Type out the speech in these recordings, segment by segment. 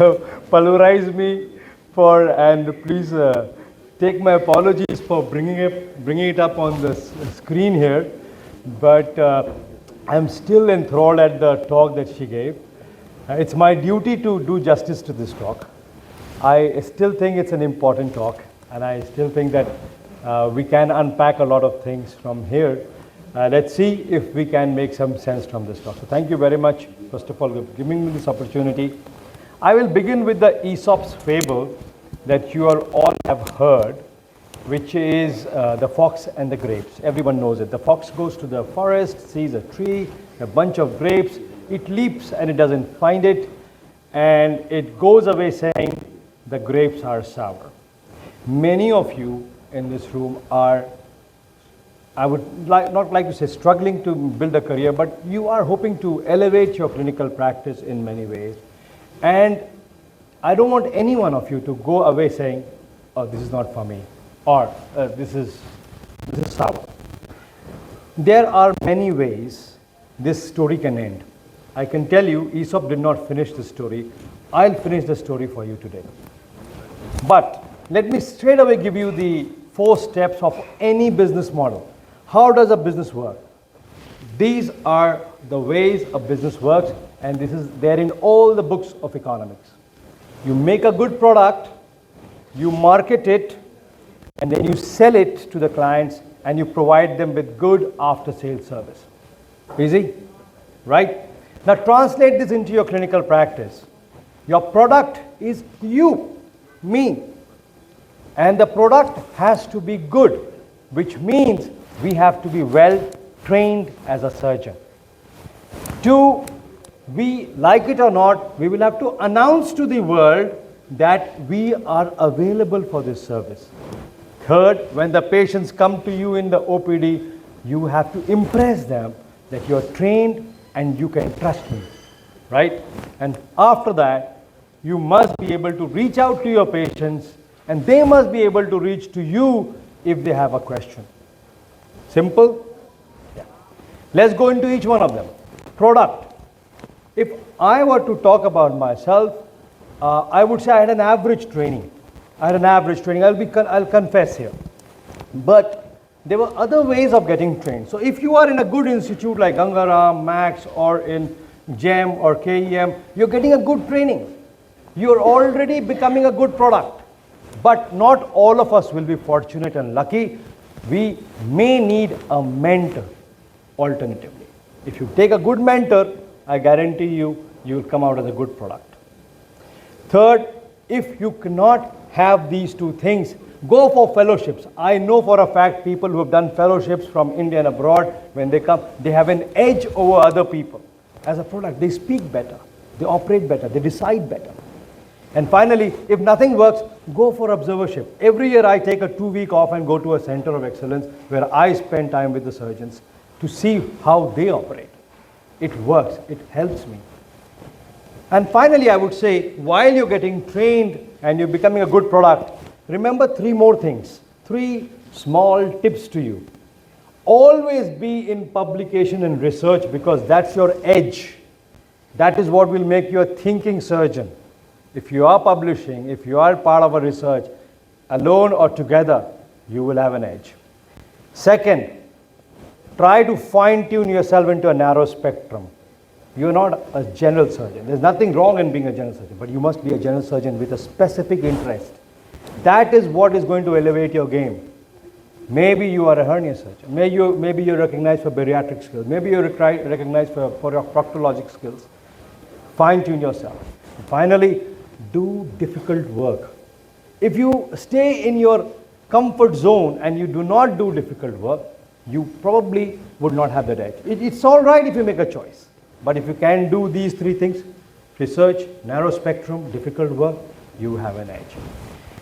So polarize me and please take my apologies for bringing it up on the screen here. But I'm still enthralled at the talk that she gave. It's my duty to do justice to this talk. I still think it's an important talk, and I still think that we can unpack a lot of things from here. Let's see if we can make some sense from this talk. So thank you very much, first of all, for giving me this opportunity. I will begin with the Aesop's Fable that you all have heard, which is the fox and the grapes. Everyone knows it. The fox goes to the forest, sees a tree, a bunch of grapes. It leaps and it doesn't find it, and it goes away saying, the grapes are sour. Many of you in this room are, I would not like to say struggling to build a career, but you are hoping to elevate your clinical practice in many ways. And I don't want any one of you to go away saying, oh, this is not for me, or this is sour. There are many ways this story can end. I can tell you, Aesop did not finish the story. I'll finish the story for you today. But let me straight away give you the 4 steps of any business model. How does a business work? These are the ways a business works, and this is there in all the books of economics. You make a good product, you market it, and then you sell it to the clients, and you provide them with good after-sales service. Easy? Right? Now translate this into your clinical practice. Your product is you, me. And the product has to be good, which means we have to be well trained as a surgeon. 2, we like it or not, we will have to announce to the world that we are available for this service. 3rd, when the patients come to you in the OPD, you have to impress them that you are trained and you can trust me, right? And after that, you must be able to reach out to your patients, and they must be able to reach to you if they have a question. Simple? Yeah. Let's go into each one of them. Product. If I were to talk about myself, I would say I had an average training. I'll confess here. But there were other ways of getting trained. So if you are in a good institute like Gangaram, Max, or in GEM or KEM, you're getting a good training. You're already becoming a good product. But not all of us will be fortunate and lucky. We may need a mentor alternatively. If you take a good mentor, I guarantee you, you will come out as a good product. 3rd, if you cannot have these 2 things, go for fellowships. I know for a fact people who have done fellowships from India and abroad, when they come, they have an edge over other people. As a product, they speak better, they operate better, they decide better. And finally, if nothing works, go for observership. Every year I take a 2-week off and go to a center of excellence where I spend time with the surgeons to see how they operate. It works, it helps me. And finally, I would say, while you're getting trained and you're becoming a good product, remember 3 more things, 3 small tips to you. Always be in publication and research, because that's your edge. That is what will make you a thinking surgeon. If you are publishing, if you are part of a research, alone or together, you will have an edge. 2nd, try to fine-tune yourself into a narrow spectrum. You're not a general surgeon. There's nothing wrong in being a general surgeon, but you must be a general surgeon with a specific interest. That is what is going to elevate your game. Maybe you are a hernia surgeon. Maybe you're recognized for bariatric skills. Maybe you're recognized for your proctologic skills. Fine-tune yourself. And finally, do difficult work. If you stay in your comfort zone and you do not do difficult work, you probably would not have that edge. It's all right if you make a choice. But if you can do these 3 things, research, narrow spectrum, difficult work, you have an edge.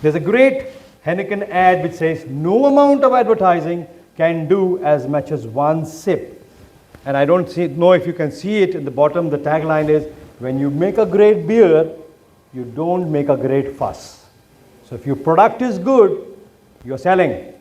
There's a great Heineken ad which says, no amount of advertising can do as much as 1 sip. And I don't know if you can see it in the bottom. The tagline is, when you make a great beer, you don't make a great fuss. So if your product is good, you're selling.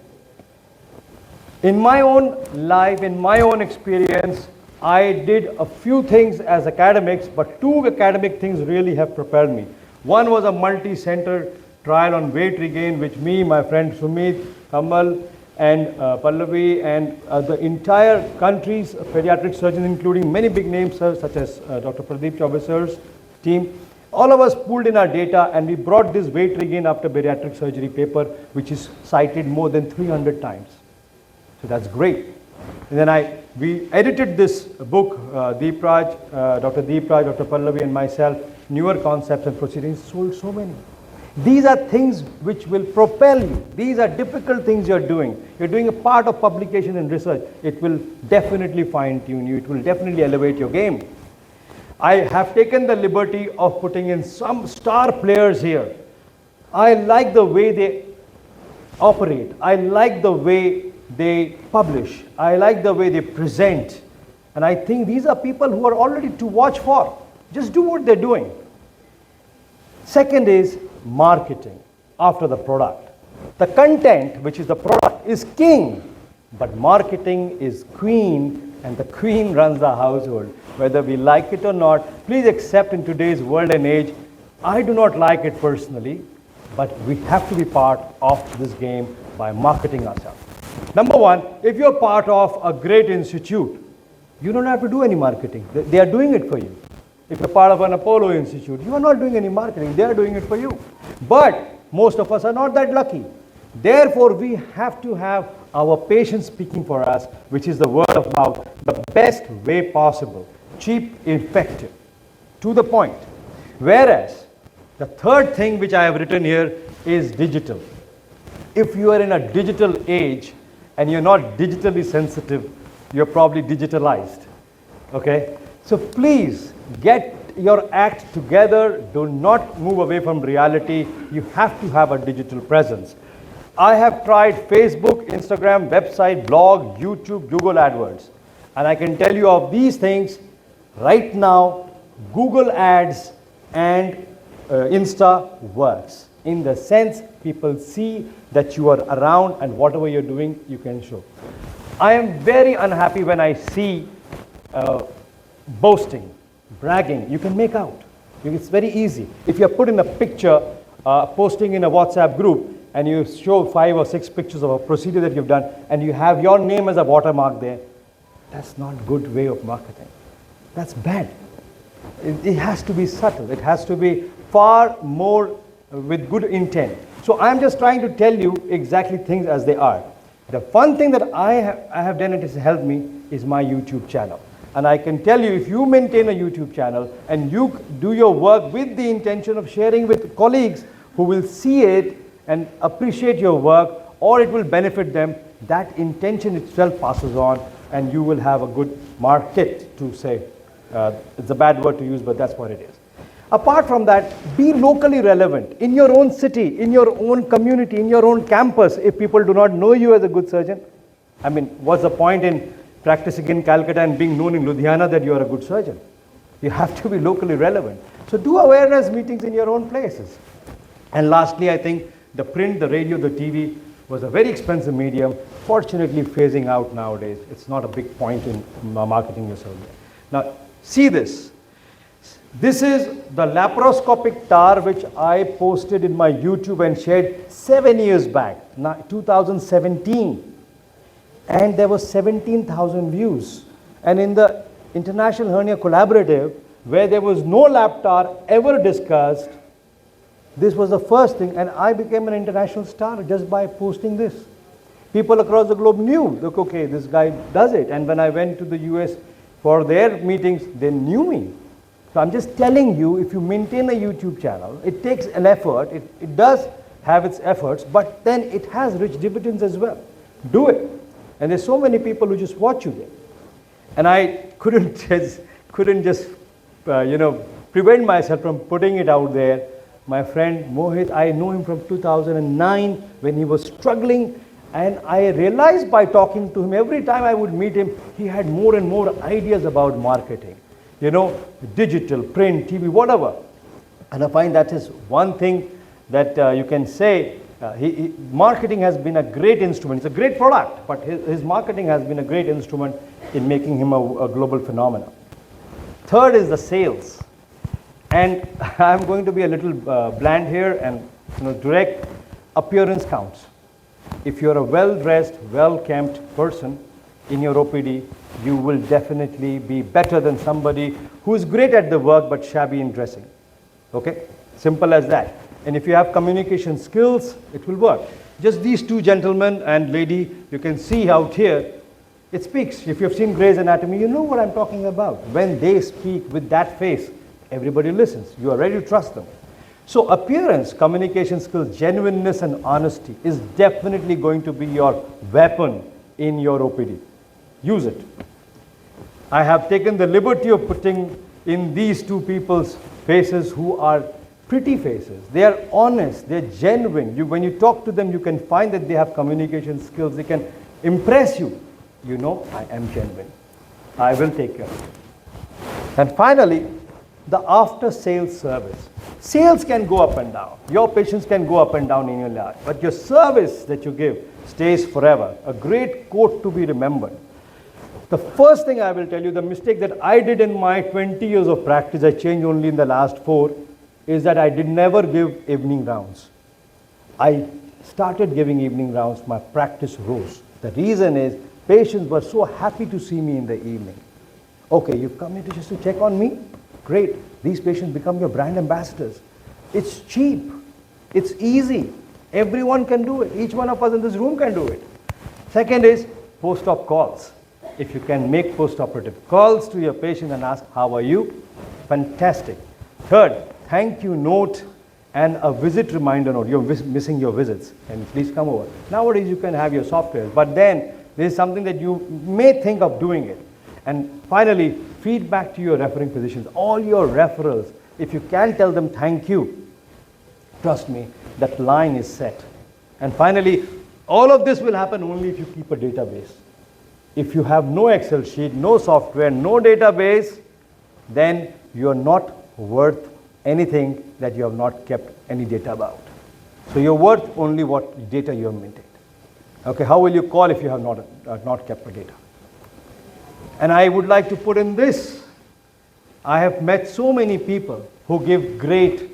In my own life, in my own experience, I did a few things as academics, but 2 academic things really have prepared me. One was a multi-center trial on weight regain, which me, my friend Sumit, Kamal, and Pallavi, and the entire country's pediatric surgeons, including many big names, such as Dr. Pradeep Chaube's team, all of us pooled in our data, and we brought this weight regain after bariatric surgery paper, which is cited more than 300 times. So that's great. And then we edited this book, Dr. Deepraj, Dr. Pallavi, and myself, Newer Concepts and Proceedings, sold so many. These are things which will propel you. These are difficult things you're doing. You're doing a part of publication and research. It will definitely fine-tune you. It will definitely elevate your game. I have taken the liberty of putting in some star players here. I like the way they operate. I like the way they publish. I like the way they present. And I think these are people who are already to watch for. Just do what they're doing. Second is marketing after the product. The content, which is the product, is king, but marketing is queen, and the queen runs the household. Whether we like it or not, please accept in today's world and age, I do not like it personally, but we have to be part of this game by marketing ourselves. Number one, if you're part of a great institute, you don't have to do any marketing. They are doing it for you. If you're part of an Apollo Institute, you are not doing any marketing. They are doing it for you. But most of us are not that lucky. Therefore, we have to have our patients speaking for us, which is the word of mouth, the best way possible. Cheap, effective, to the point. Whereas, the third thing which I have written here is digital. If you are in a digital age and you're not digitally sensitive, you're probably digitalized. Okay? So please get your act together. Do not move away from reality. You have to have a digital presence. I have tried Facebook, Instagram, website, blog, YouTube, Google AdWords. And I can tell you of these things right now, Google Ads and Insta works. In the sense, people see that you are around and whatever you're doing, you can show. I am very unhappy when I see boasting, bragging. You can make out. It's very easy. If you're put in a picture, posting in a WhatsApp group, and you show 5 or 6 pictures of a procedure that you've done, and you have your name as a watermark there, that's not a good way of marketing. That's bad. It has to be subtle. It has to be far more with good intent. So I'm just trying to tell you exactly things as they are. The fun thing that I have done, it has helped me, is my YouTube channel. And I can tell you, if you maintain a YouTube channel and you do your work with the intention of sharing with colleagues who will see it and appreciate your work, or it will benefit them, that intention itself passes on, and you will have a good market, to say. It's a bad word to use, but that's what it is. Apart from that, be locally relevant in your own city, in your own community, in your own campus. If people do not know you as a good surgeon, I mean, what's the point in practicing in Calcutta and being known in Ludhiana that you are a good surgeon? You have to be locally relevant. So do awareness meetings in your own places. And lastly, I think the print, the radio, the TV was a very expensive medium, fortunately phasing out nowadays. It's not a big point in marketing yourself. Now, see this. This is the laparoscopic TAR which I posted in my YouTube and shared 7 years back, 2017. And there was 17,000 views. And in the International Hernia Collaborative, where there was no lap TAR ever discussed, this was the first thing, and I became an international star just by posting this. People across the globe knew, look, okay, this guy does it. And when I went to the US for their meetings, they knew me. So I'm just telling you, if you maintain a YouTube channel, it takes an effort. It does have its efforts, but then it has rich dividends as well. Do it. And there's so many people who just watch you there. And I couldn't just prevent myself from putting it out there. My friend Mohit, I know him from 2009 when he was struggling, and I realized by talking to him, every time I would meet him, he had more and more ideas about marketing. You know, digital, print, TV, whatever. And I find that is one thing that you can say, marketing has been a great instrument. It's a great product, but his marketing has been a great instrument in making him a global phenomenon. Third is the sales. And I'm going to be a little bland here and direct. Appearance counts. If you're a well-dressed, well-kempt person in your OPD, you will definitely be better than somebody who is great at the work but shabby in dressing. Okay? Simple as that. And if you have communication skills, it will work. Just these two gentlemen and lady, you can see out here, it speaks. If you've seen Grey's Anatomy, you know what I'm talking about. When they speak with that face, everybody listens. You are ready to trust them. So appearance, communication skills, genuineness and honesty is definitely going to be your weapon in your OPD. Use it. I have taken the liberty of putting in these two people's faces who are pretty faces. They are honest, they're genuine. When you talk to them, you can find that they have communication skills. They can impress you. You know, I am genuine. I will take care of it. And finally, the after-sales service. Sales can go up and down. Your patients can go up and down in your life. But your service that you give stays forever. A great quote to be remembered. The first thing I will tell you, the mistake that I did in my 20 years of practice, I changed only in the last 4, is that I did never give evening rounds. I started giving evening rounds, my practice rose. The reason is, patients were so happy to see me in the evening. Okay, you've come here just to check on me? Great. These patients become your brand ambassadors. It's cheap. It's easy. Everyone can do it. Each one of us in this room can do it. Second is post-op calls. If you can make post-operative calls to your patient and ask, how are you? Fantastic. Third, thank you note and a visit reminder note. You're missing your visits. Can you please come over? Nowadays you can have your software, but then there's something that you may think of doing it. And finally, feedback to your referring physicians. All your referrals, if you can tell them thank you, trust me, that line is set. And finally, all of this will happen only if you keep a database. If you have no Excel sheet, no software, no database, then you're not worth anything that you have not kept any data about. So you're worth only what data you have maintained. Okay, how will you call if you have not kept the data? And I would like to put in this. I have met so many people who give great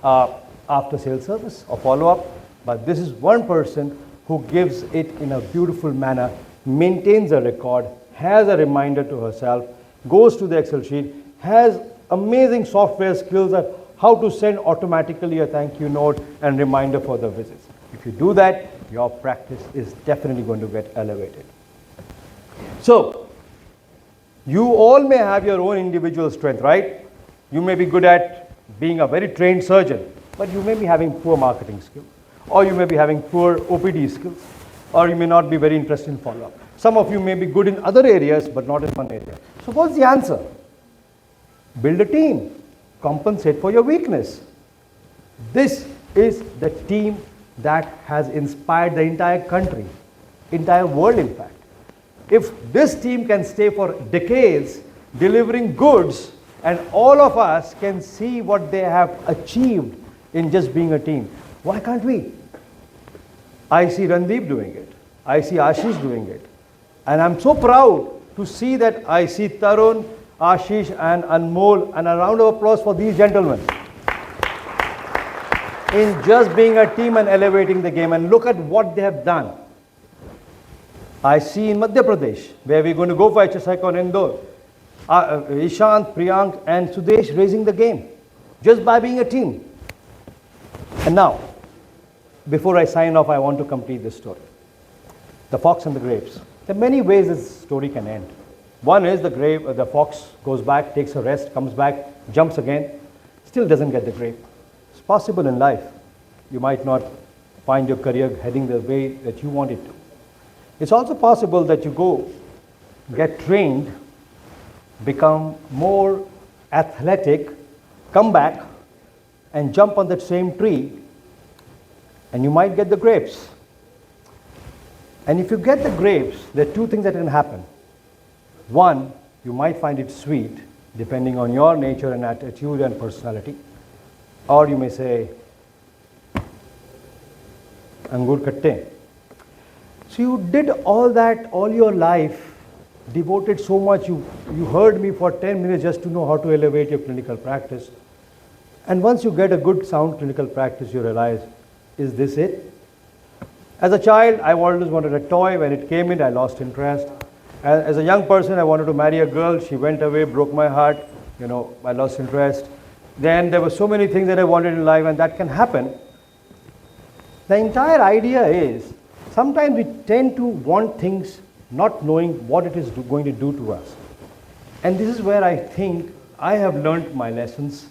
after-sales service or follow-up, but this is one person who gives it in a beautiful manner, maintains a record, has a reminder to herself, goes to the Excel sheet, has amazing software skills of how to send automatically a thank you note and reminder for the visits. If you do that, your practice is definitely going to get elevated. So, you all may have your own individual strength, right? You may be good at being a very trained surgeon, but you may be having poor marketing skills, or you may be having poor OPD skills, or you may not be very interested in follow-up. Some of you may be good in other areas, but not in one area. So what's the answer? Build a team. Compensate for your weakness. This is the team that has inspired the entire country, entire world in fact. If this team can stay for decades delivering goods and all of us can see what they have achieved in just being a team, why can't we? I see Randeep doing it. I see Ashish doing it. And I'm so proud to see that I see Tarun, Ashish and Anmol, and a round of applause for these gentlemen in just being a team and elevating the game. And look at what they have done. I see in Madhya Pradesh, where we're going to go for HSICON Indore, Ishant, Priyank and Sudesh raising the game just by being a team. And now, before I sign off, I want to complete this story. The fox and the grapes. There are many ways this story can end. One is the fox goes back, takes a rest, comes back, jumps again, still doesn't get the grape. It's possible in life. You might not find your career heading the way that you want it to. It's also possible that you go, get trained, become more athletic, come back and jump on that same tree, and you might get the grapes. And if you get the grapes, there are two things that can happen. One, you might find it sweet, depending on your nature and attitude and personality. Or you may say, Angur katte. So you did all that all your life, devoted so much, you heard me for 10 minutes just to know how to elevate your clinical practice. And once you get a good sound clinical practice, you realize, is this it? As a child, I always wanted a toy. When it came in, I lost interest. As a young person, I wanted to marry a girl. She went away, broke my heart. I lost interest. Then there were so many things that I wanted in life, and that can happen. The entire idea is, sometimes we tend to want things not knowing what it is going to do to us. And this is where I think I have learned my lessons,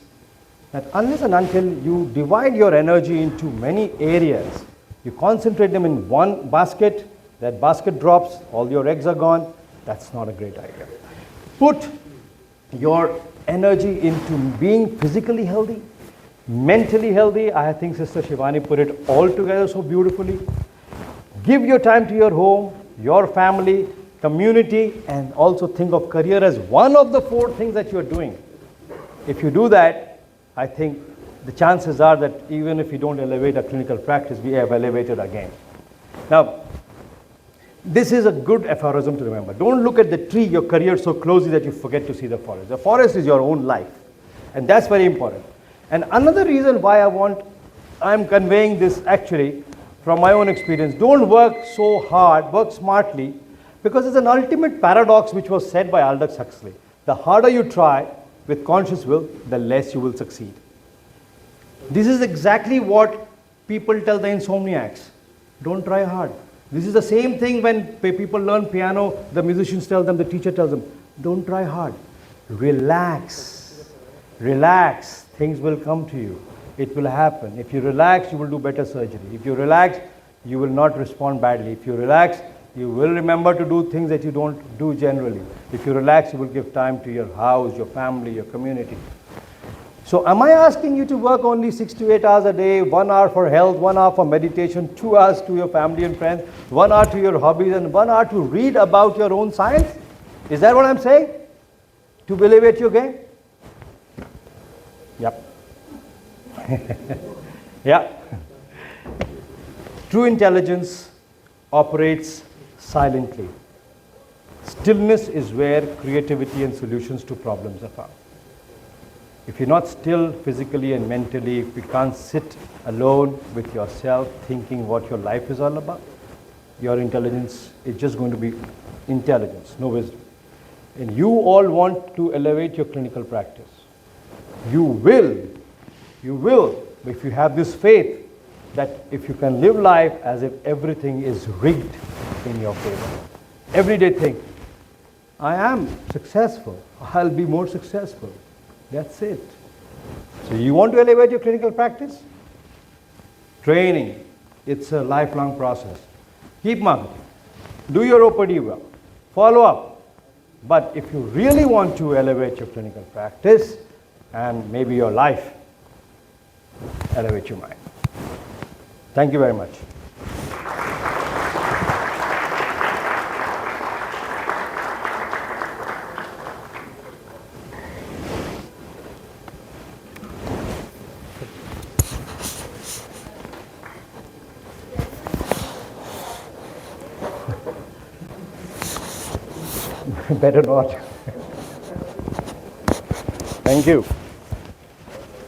that unless and until you divide your energy into many areas, you concentrate them in one basket, that basket drops, all your eggs are gone, that's not a great idea. Put your energy into being physically healthy, mentally healthy. I think Sister Shivani put it all together so beautifully. Give your time to your home, your family, community, and also think of career as one of the 4 things that you're doing. If you do that, I think the chances are that even if you don't elevate a clinical practice, we have elevated again. Now, this is a good aphorism to remember. Don't look at the tree, your career so closely that you forget to see the forest. The forest is your own life, and that's very important. And another reason why I'm conveying this actually from my own experience, don't work so hard, work smartly, because it's an ultimate paradox which was said by Aldous Huxley. The harder you try with conscious will, the less you will succeed. This is exactly what people tell the insomniacs. Don't try hard. This is the same thing when people learn piano, the musicians tell them, the teacher tells them, don't try hard. Relax. Relax. Things will come to you. It will happen. If you relax, you will do better surgery. If you relax, you will not respond badly. If you relax, you will remember to do things that you don't do generally. If you relax, you will give time to your house, your family, your community. So am I asking you to work only 6 to 8 hours a day, 1 hour for health, 1 hour for meditation, 2 hours to your family and friends, 1 hour to your hobbies, and 1 hour to read about your own science? Is that what I'm saying? To elevate your game? Yep. Yeah. True intelligence operates silently. Stillness is where creativity and solutions to problems are found. If you're not still physically and mentally, if you can't sit alone with yourself thinking what your life is all about, your intelligence is just going to be intelligence, no wisdom. And you all want to elevate your clinical practice. You will, if you have this faith that if you can live life as if everything is rigged in your favor. Everyday think, I am successful, I'll be more successful. That's it. So you want to elevate your clinical practice? Training. It's a lifelong process. Keep marketing. Do your OPD well. Follow up. But if you really want to elevate your clinical practice and maybe your life, elevate your mind. Thank you very much. Better not. Thank you.